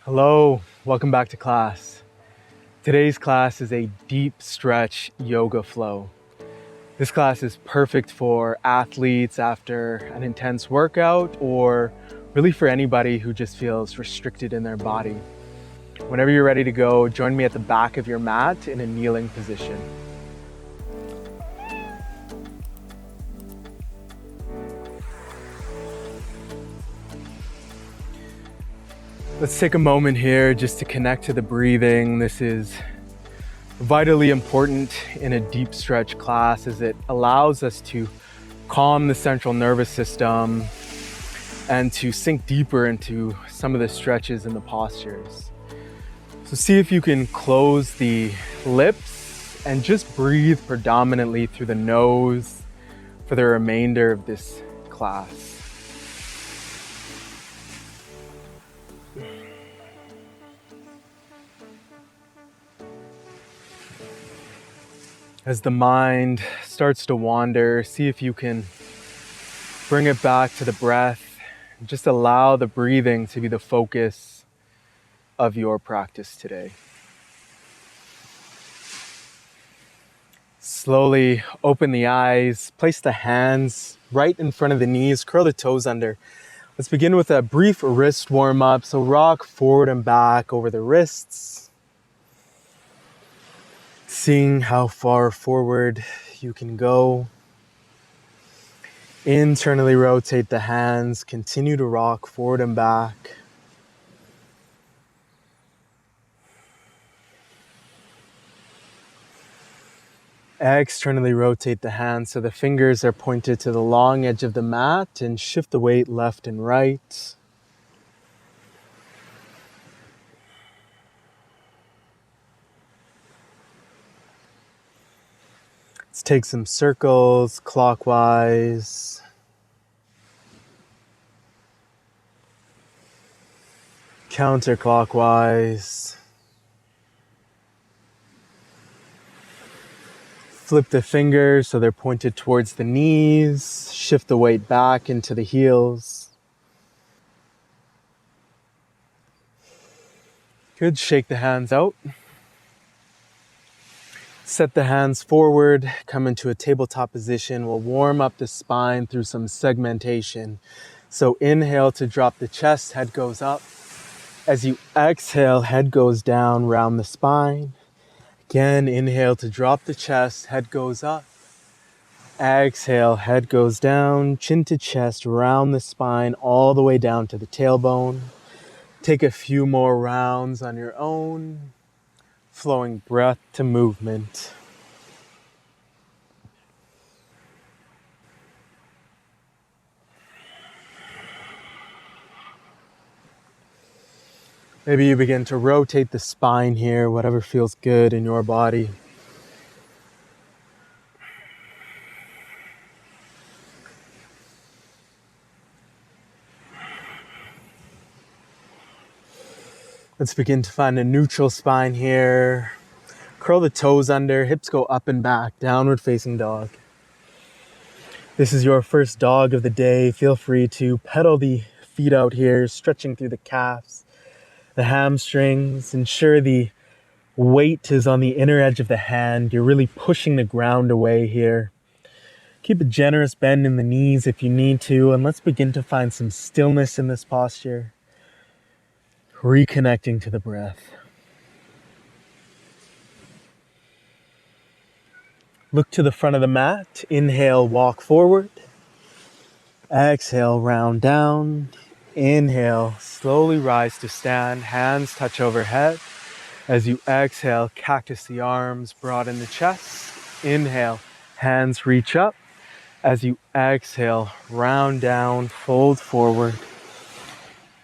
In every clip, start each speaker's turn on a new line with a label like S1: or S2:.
S1: Hello, welcome back to class. Today's class is a deep stretch yoga flow. This class is perfect for athletes after an intense workout or really for anybody who just feels restricted in their body. Whenever you're ready to go, join me at the back of your mat in a kneeling position. Let's take a moment here just to connect to the breathing. This is vitally important in a deep stretch class as it allows us to calm the central nervous system and to sink deeper into some of the stretches and the postures. So see if you can close the lips and just breathe predominantly through the nose for the remainder of this class. As the mind starts to wander, see if you can bring it back to the breath. Just allow the breathing to be the focus of your practice today. Slowly open the eyes, place the hands right in front of the knees, curl the toes under. Let's begin with a brief wrist warm up. So rock forward and back over the wrists. Seeing how far forward you can go. Internally rotate the hands, continue to rock forward and back. Externally rotate the hands so the fingers are pointed to the long edge of the mat and shift the weight left and right. Let's take some circles clockwise. Counterclockwise. Flip the fingers so they're pointed towards the knees. Shift the weight back into the heels. Good, shake the hands out. Set the hands forward, come into a tabletop position. We'll warm up the spine through some segmentation. So inhale to drop the chest, head goes up. As you exhale, head goes down, round the spine. Again, inhale to drop the chest, head goes up. Exhale, head goes down, chin to chest, round the spine, all the way down to the tailbone. Take a few more rounds on your own. Flowing breath to movement. Maybe you begin to rotate the spine here, whatever feels good in your body. Let's begin to find a neutral spine here. Curl the toes under, hips go up and back, downward facing dog. This is your first dog of the day. Feel free to pedal the feet out here, stretching through the calves, the hamstrings. Ensure the weight is on the inner edge of the hand. You're really pushing the ground away here. Keep a generous bend in the knees if you need to, and let's begin to find some stillness in this posture. Reconnecting to the breath. Look to the front of the mat. Inhale, walk forward. Exhale, round down. Inhale, slowly rise to stand. Hands touch overhead. As you exhale, cactus the arms, broaden the chest. Inhale, hands reach up. As you exhale, round down, fold forward.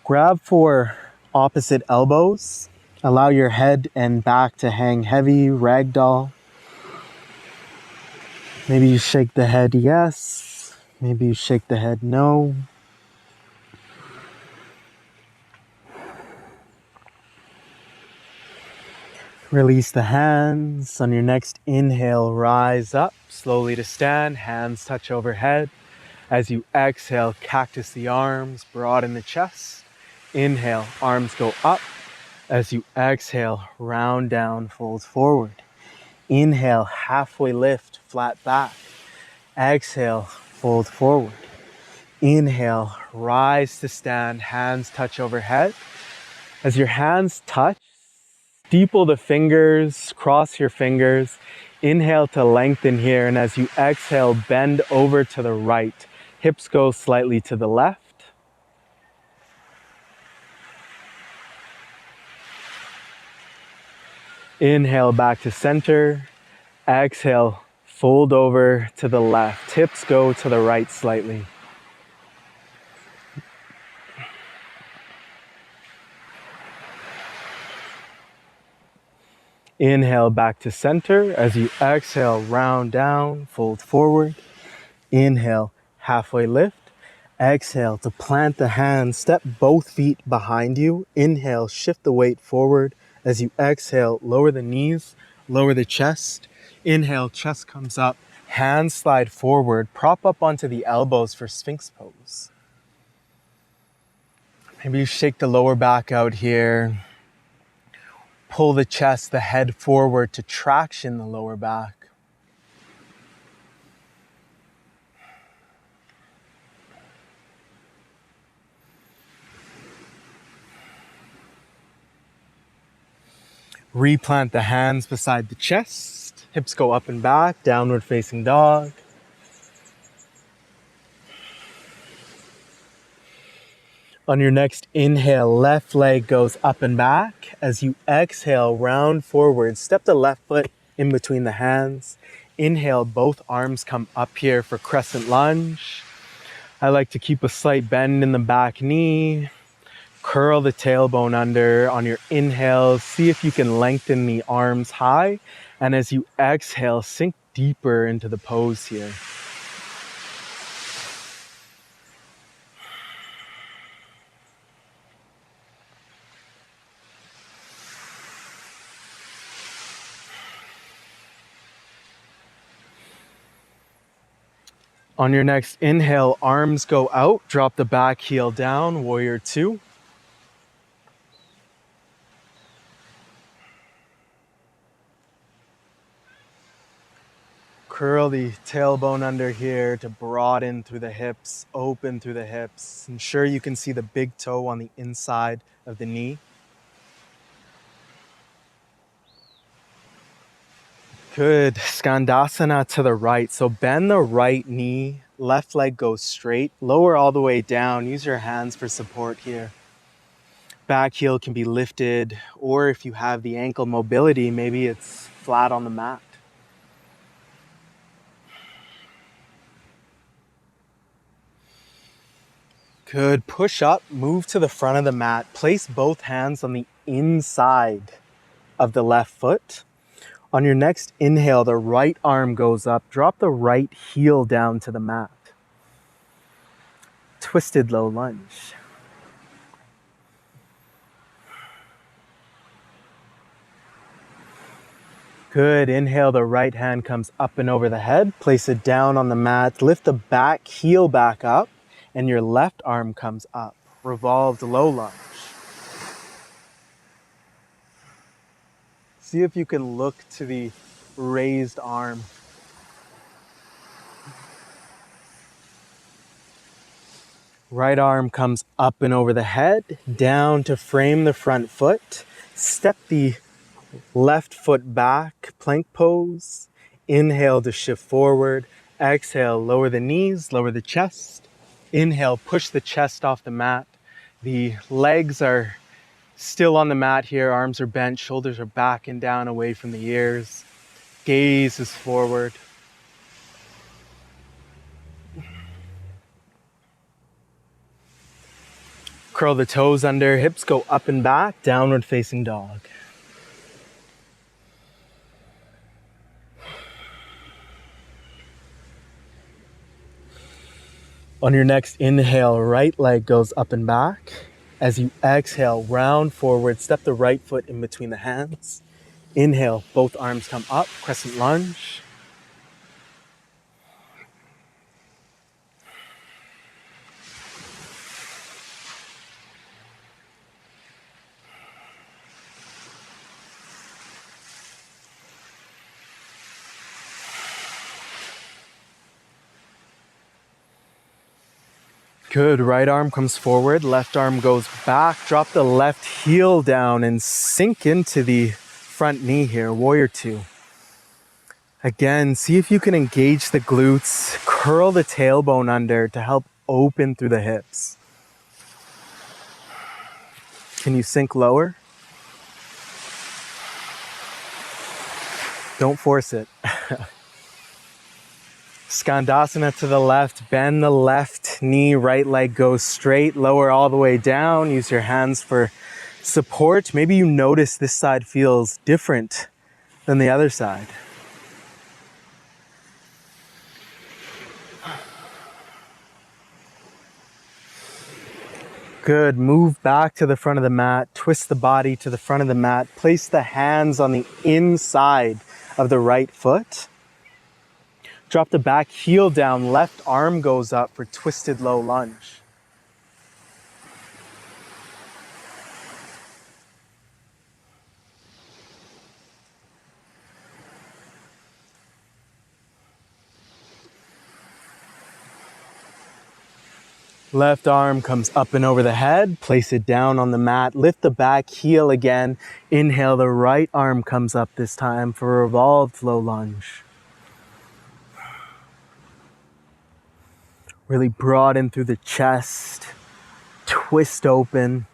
S1: Grab for opposite elbows. Allow your head and back to hang heavy, ragdoll. Maybe you shake the head yes. Maybe you shake the head no. Release the hands. On your next inhale, rise up slowly to stand. Hands touch overhead. As you exhale, cactus the arms, broaden the chest. Inhale, arms go up. As you exhale, round down, fold forward. Inhale, halfway lift, flat back. Exhale, fold forward. Inhale, rise to stand, hands touch overhead. As your hands touch, steeple the fingers, cross your fingers. Inhale to lengthen here, and as you exhale, bend over to the right. Hips go slightly to the left. Inhale back to center. Exhale, fold over to the left. Hips go to the right slightly. Inhale back to center. As you exhale, round down, fold forward. Inhale, halfway lift. Exhale to plant the hands, step both feet behind you. Inhale, shift the weight forward. As you exhale, lower the knees, lower the chest. Inhale, chest comes up. Hands slide forward, prop up onto the elbows for Sphinx pose. Maybe you shake the lower back out here. Pull the chest, the head forward to traction the lower back. Replant the hands beside the chest. Hips go up and back, downward facing dog. On your next inhale, left leg goes up and back. As you exhale, round forward, step the left foot in between the hands. Inhale, both arms come up here for crescent lunge. I like to keep a slight bend in the back knee. Curl the tailbone under. On your inhale, see if you can lengthen the arms high. And as you exhale, sink deeper into the pose here. On your next inhale, arms go out, drop the back heel down, warrior two. Curl the tailbone under here to broaden through the hips, open through the hips. Ensure you can see the big toe on the inside of the knee. Good. Skandasana to the right. So bend the right knee, left leg goes straight, lower all the way down. Use your hands for support here. Back heel can be lifted, or if you have the ankle mobility, maybe it's flat on the mat. Good. Push up, move to the front of the mat. Place both hands on the inside of the left foot. On your next inhale, the right arm goes up. Drop the right heel down to the mat. Twisted low lunge. Good. Inhale, the right hand comes up and over the head. Place it down on the mat. Lift the back heel back up, and your left arm comes up. Revolved low lunge. See if you can look to the raised arm. Right arm comes up and over the head, down to frame the front foot. Step the left foot back, plank pose. Inhale to shift forward. Exhale, lower the knees, lower the chest. Inhale, push the chest off the mat. The legs are still on the mat here. Arms are bent, shoulders are back and down away from the ears. Gaze is forward. Curl the toes under, hips go up and back, downward facing dog. On your next inhale, right leg goes up and back. As you exhale, round forward, step the right foot in between the hands. Inhale, both arms come up, crescent lunge. Good, right arm comes forward, left arm goes back. Drop the left heel down and sink into the front knee here, warrior two. Again, see if you can engage the glutes, curl the tailbone under to help open through the hips. Can you sink lower? Don't force it. Skandasana to the left, bend the left knee, right leg goes straight, lower all the way down. Use your hands for support. Maybe you notice this side feels different than the other side. Good, move back to the front of the mat, twist the body to the front of the mat, place the hands on the inside of the right foot. Drop the back heel down, left arm goes up for twisted low lunge. Left arm comes up and over the head, place it down on the mat, lift the back heel again. Inhale, the right arm comes up this time for a revolved low lunge. Really broaden through the chest, twist open.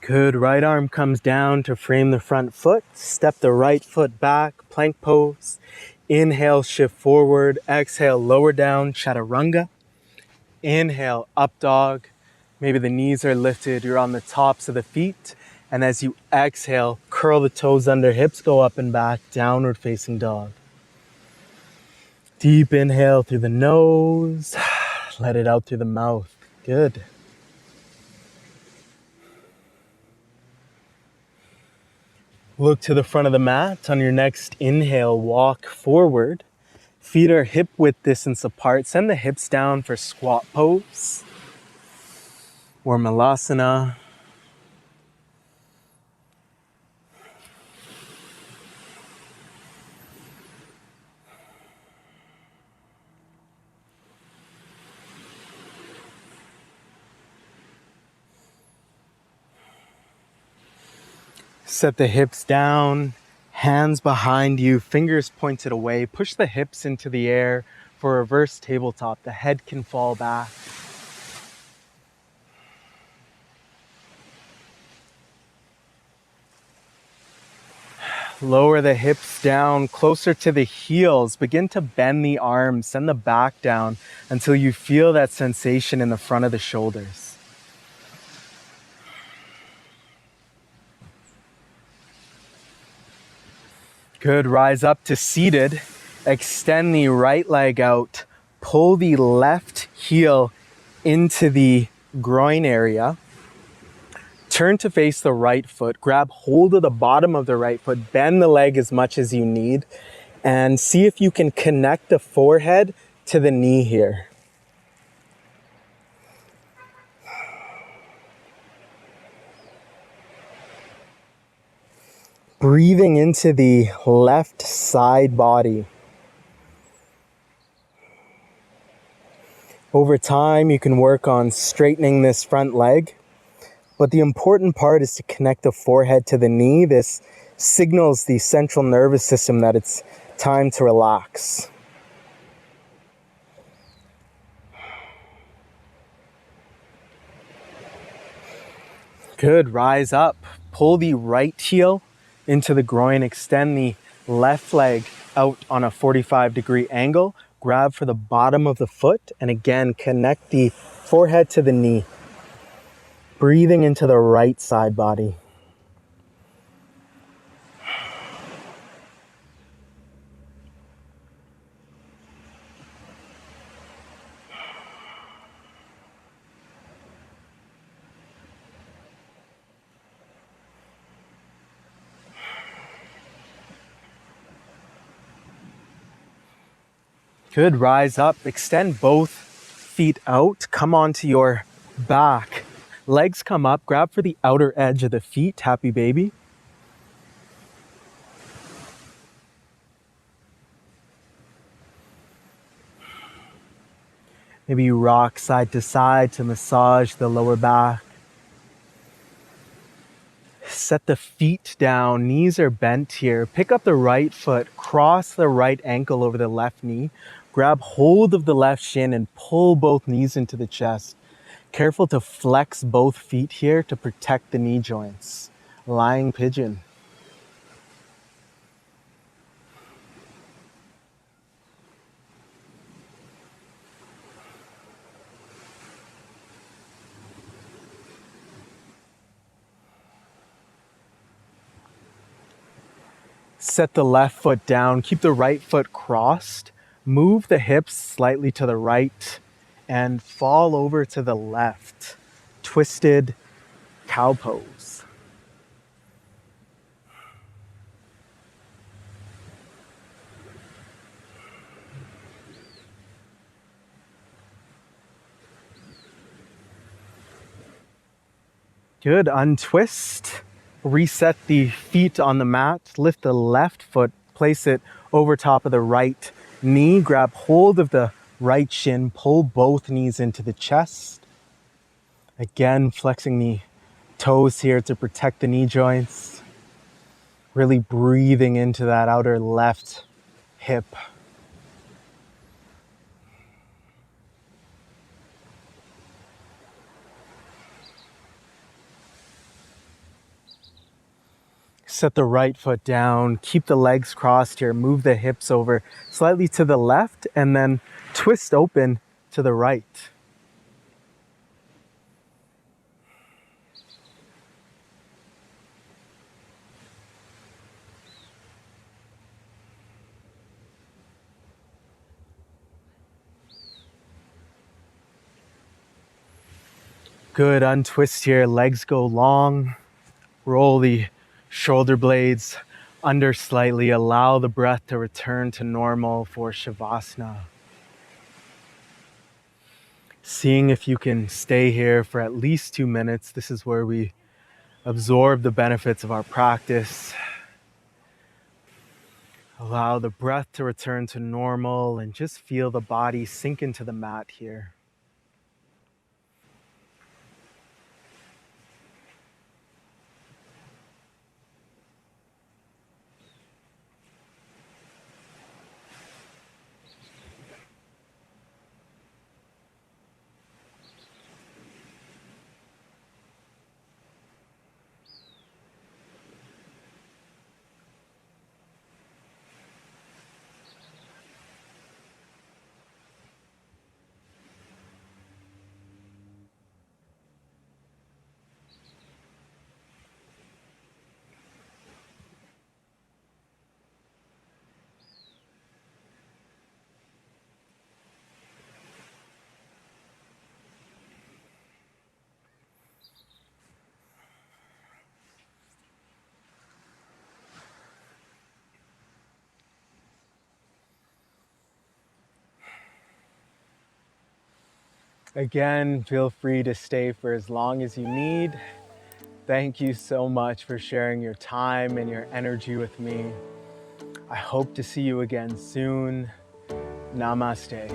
S1: Good, right arm comes down to frame the front foot, step the right foot back, plank pose. Inhale, shift forward, exhale, lower down, chaturanga. Inhale, up dog. Maybe the knees are lifted, you're on the tops of the feet. And as you exhale, curl the toes under, hips go up and back, downward facing dog. Deep inhale through the nose, let it out through the mouth. Good. Look to the front of the mat. On your next inhale, walk forward. Feet are hip width distance apart. Send the hips down for squat pose or malasana. Set the hips down, hands behind you, fingers pointed away. Push the hips into the air for a reverse tabletop. The head can fall back. Lower the hips down closer to the heels. Begin to bend the arms, send the back down until you feel that sensation in the front of the shoulders. Good, rise up to seated. Extend the right leg out. Pull the left heel into the groin area. Turn to face the right foot. Grab hold of the bottom of the right foot. Bend the leg as much as you need. And see if you can connect the forehead to the knee here. Breathing into the left side body. Over time, you can work on straightening this front leg, but the important part is to connect the forehead to the knee. This signals the central nervous system that it's time to relax. Good, rise up. Pull the right heel into the groin, extend the left leg out on a 45-degree angle, grab for the bottom of the foot, and again, connect the forehead to the knee. Breathing into the right side body. Good, rise up, extend both feet out, come onto your back. Legs come up, grab for the outer edge of the feet, happy baby. Maybe you rock side to side to massage the lower back. Set the feet down, knees are bent here. Pick up the right foot, cross the right ankle over the left knee. Grab hold of the left shin and pull both knees into the chest. Careful to flex both feet here to protect the knee joints. Lying pigeon. Set the left foot down, keep the right foot crossed, move the hips slightly to the right, and fall over to the left. Twisted cow pose. Good, untwist. Reset the feet on the mat, lift the left foot, place it over top of the right knee, grab hold of the right shin, pull both knees into the chest. Again, flexing the toes here to protect the knee joints. Really breathing into that outer left hip. Set the right foot down, keep the legs crossed here, move the hips over slightly to the left, and then twist open to the right. Good, untwist here, legs go long, roll the shoulder blades under slightly, allow the breath to return to normal for Savasana. Seeing if you can stay here for at least 2 minutes. This is where we absorb the benefits of our practice. Allow the breath to return to normal and just feel the body sink into the mat here. Again, feel free to stay for as long as you need. Thank you so much for sharing your time and your energy with me. I hope to see you again soon. Namaste.